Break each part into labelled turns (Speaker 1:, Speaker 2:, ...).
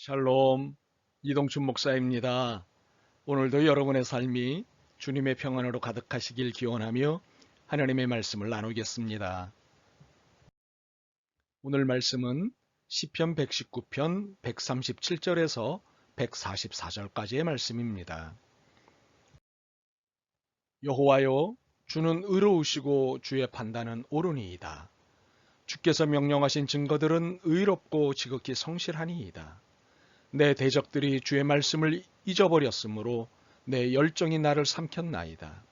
Speaker 1: 샬롬, 이동춘 목사입니다. 오늘도 여러분의 삶이 주님의 평안으로 가득하시길 기원하며 하나님의 말씀을 나누겠습니다. 오늘 말씀은 시편 119편 137절에서 144절까지의 말씀입니다. 여호와여, 주는 의로우시고 주의 판단은 옳으니이다. 주께서 명령하신 증거들은 의롭고 지극히 성실하니이다. 내 대적들이 주의 말씀을 잊어버렸으므로 내 열정이 나를 삼켰나이다.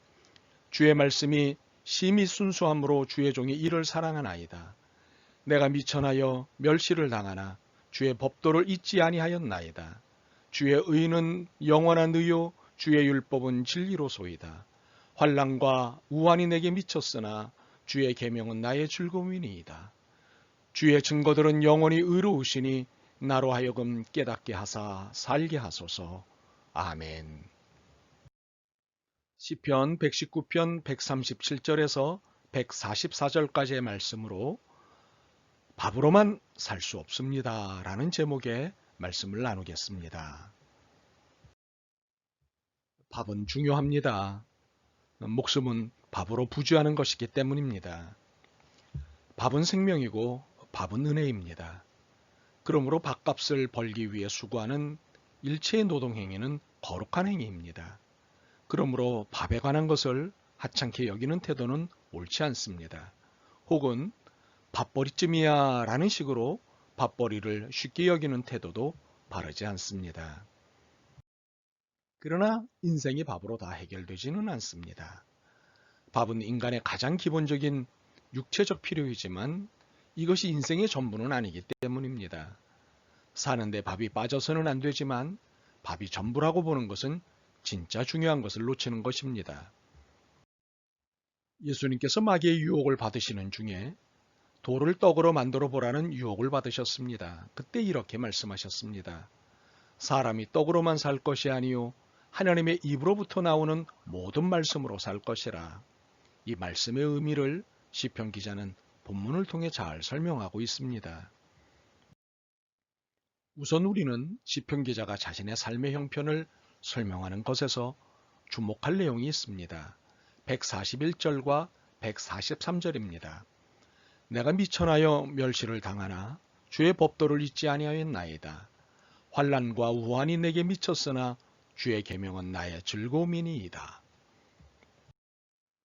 Speaker 1: 주의 말씀이 심히 순수함으로 주의 종이 이를 사랑하나이다. 내가 미천하여 멸시를 당하나 주의 법도를 잊지 아니하였나이다. 주의 의는 영원한 의요 주의 율법은 진리로소이다. 환난과 우환이 내게 미쳤으나 주의 계명은 나의 즐거움이니이다. 주의 증거들은 영원히 의로우시니 나로 하여금 깨닫게 하사 살게 하소서. 아멘. 시편 119편 137절에서 144절까지의 말씀으로 밥으로만 살 수 없습니다 라는 제목의 말씀을 나누겠습니다. 밥은 중요합니다. 목숨은 밥으로 부주하는 것이기 때문입니다. 밥은 생명이고 밥은 은혜입니다. 그러므로 밥값을 벌기 위해 수고하는 일체의 노동행위는 거룩한 행위입니다. 그러므로 밥에 관한 것을 하찮게 여기는 태도는 옳지 않습니다. 혹은 밥벌이쯤이야 라는 식으로 밥벌이를 쉽게 여기는 태도도 바르지 않습니다. 그러나 인생이 밥으로 다 해결되지는 않습니다. 밥은 인간의 가장 기본적인 육체적 필요이지만 이것이 인생의 전부는 아니기 때문입니다. 사는데 밥이 빠져서는 안 되지만 밥이 전부라고 보는 것은 진짜 중요한 것을 놓치는 것입니다. 예수님께서 마귀의 유혹을 받으시는 중에 돌을 떡으로 만들어 보라는 유혹을 받으셨습니다. 그때 이렇게 말씀하셨습니다. 사람이 떡으로만 살 것이 아니요 하나님의 입으로부터 나오는 모든 말씀으로 살 것이라. 이 말씀의 의미를 시편 기자는 본문을 통해 잘 설명하고 있습니다. 우선 우리는 시편 기자가 자신의 삶의 형편을 설명하는 것에서 주목할 내용이 있습니다. 141절과 143절입니다. 내가 미천하여 멸시를 당하나 주의 법도를 잊지 아니하였나이다. 환난과 우환이 내게 미쳤으나 주의 계명은 나의 즐거움이니이다.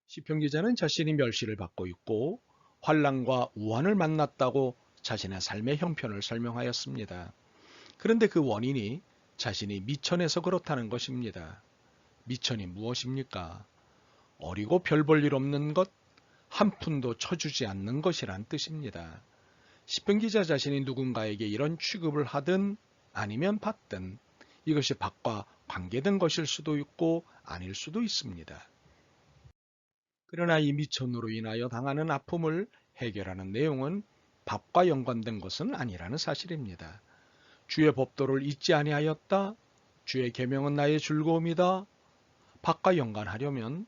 Speaker 1: 시편 기자는 자신이 멸시를 받고 있고 환난과 우환을 만났다고 자신의 삶의 형편을 설명하였습니다. 그런데 그 원인이 자신이 미천해서 그렇다는 것입니다. 미천이 무엇입니까? 어리고 별 볼 일 없는 것, 한 푼도 쳐주지 않는 것이란 뜻입니다. 시편 기자 자신이 누군가에게 이런 취급을 하든 아니면 받든 이것이 밥과 관계된 것일 수도 있고 아닐 수도 있습니다. 그러나 이 미천으로 인하여 당하는 아픔을 해결하는 내용은 밥과 연관된 것은 아니라는 사실입니다. 주의 법도를 잊지 아니하였다. 주의 계명은 나의 즐거움이다. 밥과 연관하려면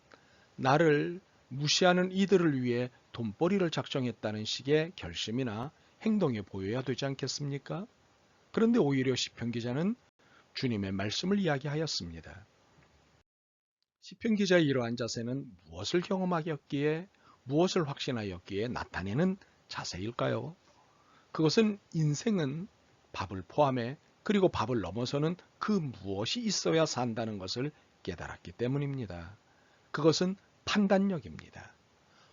Speaker 1: 나를 무시하는 이들을 위해 돈벌이를 작정했다는 식의 결심이나 행동이 보여야 되지 않겠습니까? 그런데 오히려 시편 기자는 주님의 말씀을 이야기하였습니다. 시편 기자의 이러한 자세는 무엇을 경험하였기에 무엇을 확신하였기에 나타내는 자세일까요? 그것은 인생은 밥을 포함해 그리고 밥을 넘어서는 그 무엇이 있어야 산다는 것을 깨달았기 때문입니다. 그것은 판단력입니다.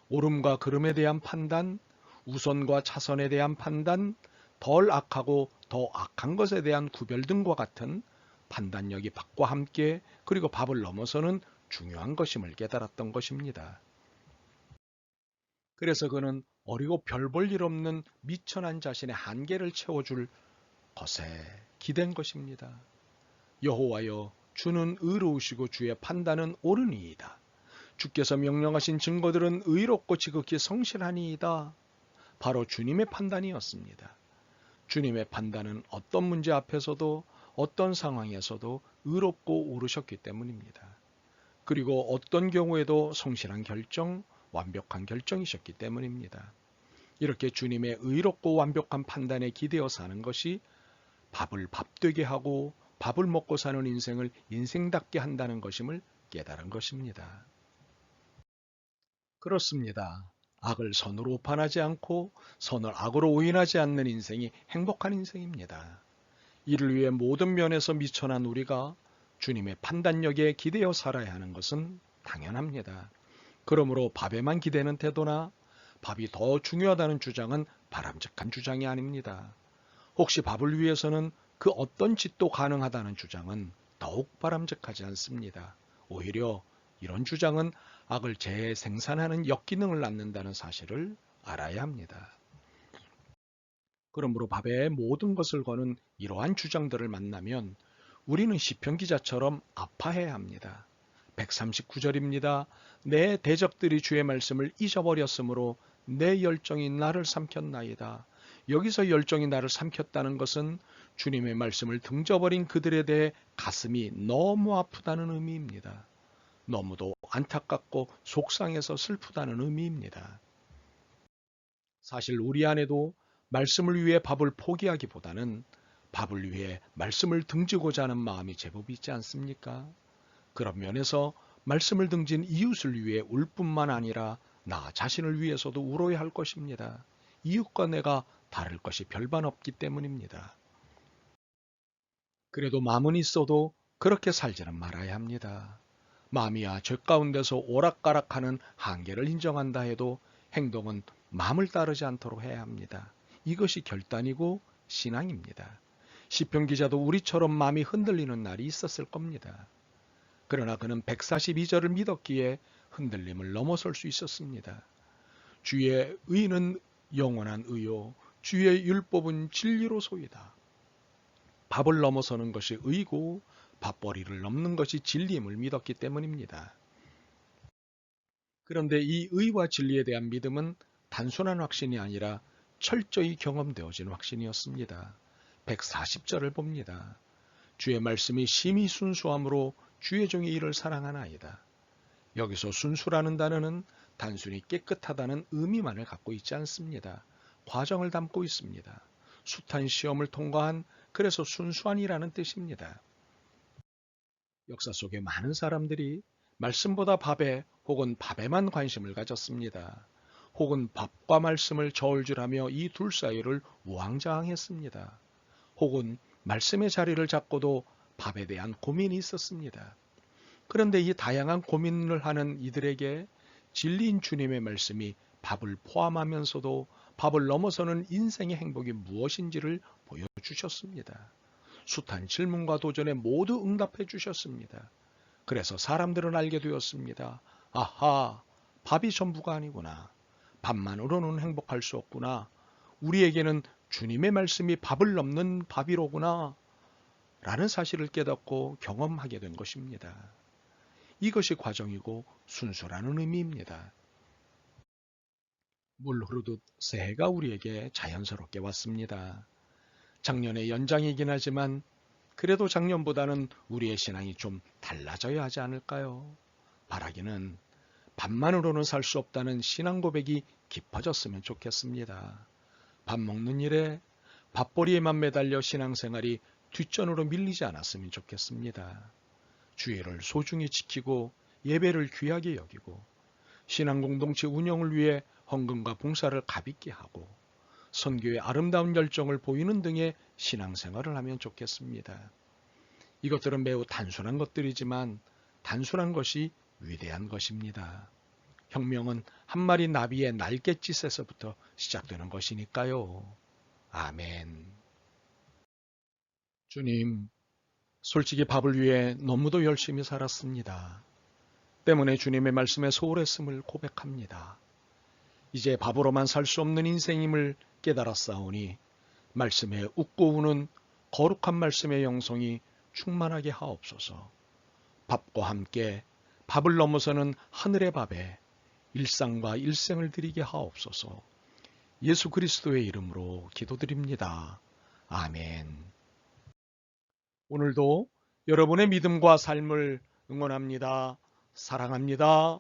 Speaker 1: 옳음과 그름에 대한 판단, 우선과 차선에 대한 판단, 덜 악하고 더 악한 것에 대한 구별 등과 같은 판단력이 밥과 함께 그리고 밥을 넘어서는 중요한 것임을 깨달았던 것입니다. 그래서 그는 어리고 별 볼 일 없는 미천한 자신의 한계를 채워줄 것에 기댄 것입니다. 여호와여, 주는 의로우시고 주의 판단은 옳으니이다. 주께서 명령하신 증거들은 의롭고 지극히 성실하니이다. 바로 주님의 판단이었습니다. 주님의 판단은 어떤 문제 앞에서도 어떤 상황에서도 의롭고 옳으셨기 때문입니다. 그리고 어떤 경우에도 성실한 결정, 완벽한 결정이셨기 때문입니다. 이렇게 주님의 의롭고 완벽한 판단에 기대어 사는 것이 밥을 밥되게 하고 밥을 먹고 사는 인생을 인생답게 한다는 것임을 깨달은 것입니다. 그렇습니다. 악을 선으로 오판하지 않고 선을 악으로 오인하지 않는 인생이 행복한 인생입니다. 이를 위해 모든 면에서 미천한 우리가 주님의 판단력에 기대어 살아야 하는 것은 당연합니다. 그러므로 밥에만 기대는 태도나 밥이 더 중요하다는 주장은 바람직한 주장이 아닙니다. 혹시 밥을 위해서는 그 어떤 짓도 가능하다는 주장은 더욱 바람직하지 않습니다. 오히려 이런 주장은 악을 재생산하는 역기능을 낳는다는 사실을 알아야 합니다. 그러므로 밥에 모든 것을 거는 이러한 주장들을 만나면 우리는 시편 기자처럼 아파해야 합니다. 139절입니다. 내 대적들이 주의 말씀을 잊어버렸으므로 내 열정이 나를 삼켰나이다. 여기서 열정이 나를 삼켰다는 것은 주님의 말씀을 등져버린 그들에 대해 가슴이 너무 아프다는 의미입니다. 너무도 안타깝고 속상해서 슬프다는 의미입니다. 사실 우리 안에도 말씀을 위해 밥을 포기하기보다는 밥을 위해 말씀을 등지고자 하는 마음이 제법 있지 않습니까? 그런 면에서 말씀을 등진 이웃을 위해 울 뿐만 아니라 나 자신을 위해서도 울어야 할 것입니다. 이웃과 내가 다를 것이 별반 없기 때문입니다. 그래도 마음은 있어도 그렇게 살지는 말아야 합니다. 마음이야 죄 가운데서 오락가락하는 한계를 인정한다 해도 행동은 마음을 따르지 않도록 해야 합니다. 이것이 결단이고 신앙입니다. 시편 기자도 우리처럼 마음이 흔들리는 날이 있었을 겁니다. 그러나 그는 142절을 믿었기에 흔들림을 넘어설 수 있었습니다. 주의 의는 영원한 의요 주의 율법은 진리로소이다. 밥을 넘어서는 것이 의고 밥벌이를 넘는 것이 진리임을 믿었기 때문입니다. 그런데 이 의와 진리에 대한 믿음은 단순한 확신이 아니라 철저히 경험되어진 확신이었습니다. 140절을 봅니다. 주의 말씀이 심히 순수함으로 주의 종이 이를 사랑하나이다. 여기서 순수라는 단어는 단순히 깨끗하다는 의미만을 갖고 있지 않습니다. 과정을 담고 있습니다. 숱한 시험을 통과한 그래서 순수한이라는 뜻입니다. 역사 속에 많은 사람들이 말씀보다 밥에 혹은 밥에만 관심을 가졌습니다. 혹은 밥과 말씀을 저울질하며 이 둘 사이를 우왕좌왕했습니다. 혹은 말씀의 자리를 잡고도 밥에 대한 고민이 있었습니다. 그런데 이 다양한 고민을 하는 이들에게 진리인 주님의 말씀이 밥을 포함하면서도 밥을 넘어서는 인생의 행복이 무엇인지를 보여주셨습니다. 숱한 질문과 도전에 모두 응답해 주셨습니다. 그래서 사람들은 알게 되었습니다. 아하, 밥이 전부가 아니구나. 밥만으로는 행복할 수 없구나. 우리에게는 주님의 말씀이 밥을 넘는 밥이로구나. 라는 사실을 깨닫고 경험하게 된 것입니다. 이것이 과정이고 순수라는 의미입니다. 물 흐르듯 새해가 우리에게 자연스럽게 왔습니다. 작년의 연장이긴 하지만 그래도 작년보다는 우리의 신앙이 좀 달라져야 하지 않을까요? 바라기는 밥만으로는 살 수 없다는 신앙 고백이 깊어졌으면 좋겠습니다. 밥 먹는 일에 밥벌이에만 매달려 신앙생활이 뒷전으로 밀리지 않았으면 좋겠습니다. 주의를 소중히 지키고 예배를 귀하게 여기고 신앙 공동체 운영을 위해 헌금과 봉사를 가볍게 하고 선교의 아름다운 열정을 보이는 등의 신앙생활을 하면 좋겠습니다. 이것들은 매우 단순한 것들이지만 단순한 것이 위대한 것입니다. 혁명은 한 마리 나비의 날갯짓에서부터 시작되는 것이니까요. 아멘. 주님, 솔직히 밥을 위해 너무도 열심히 살았습니다. 때문에 주님의 말씀에 소홀했음을 고백합니다. 이제 밥으로만 살 수 없는 인생임을 깨달았사오니 말씀에 웃고 우는 거룩한 말씀의 영성이 충만하게 하옵소서. 밥과 함께 밥을 넘어서는 하늘의 밥에 일상과 일생을 드리게 하옵소서. 예수 그리스도의 이름으로 기도드립니다. 아멘. 오늘도 여러분의 믿음과 삶을 응원합니다. 사랑합니다.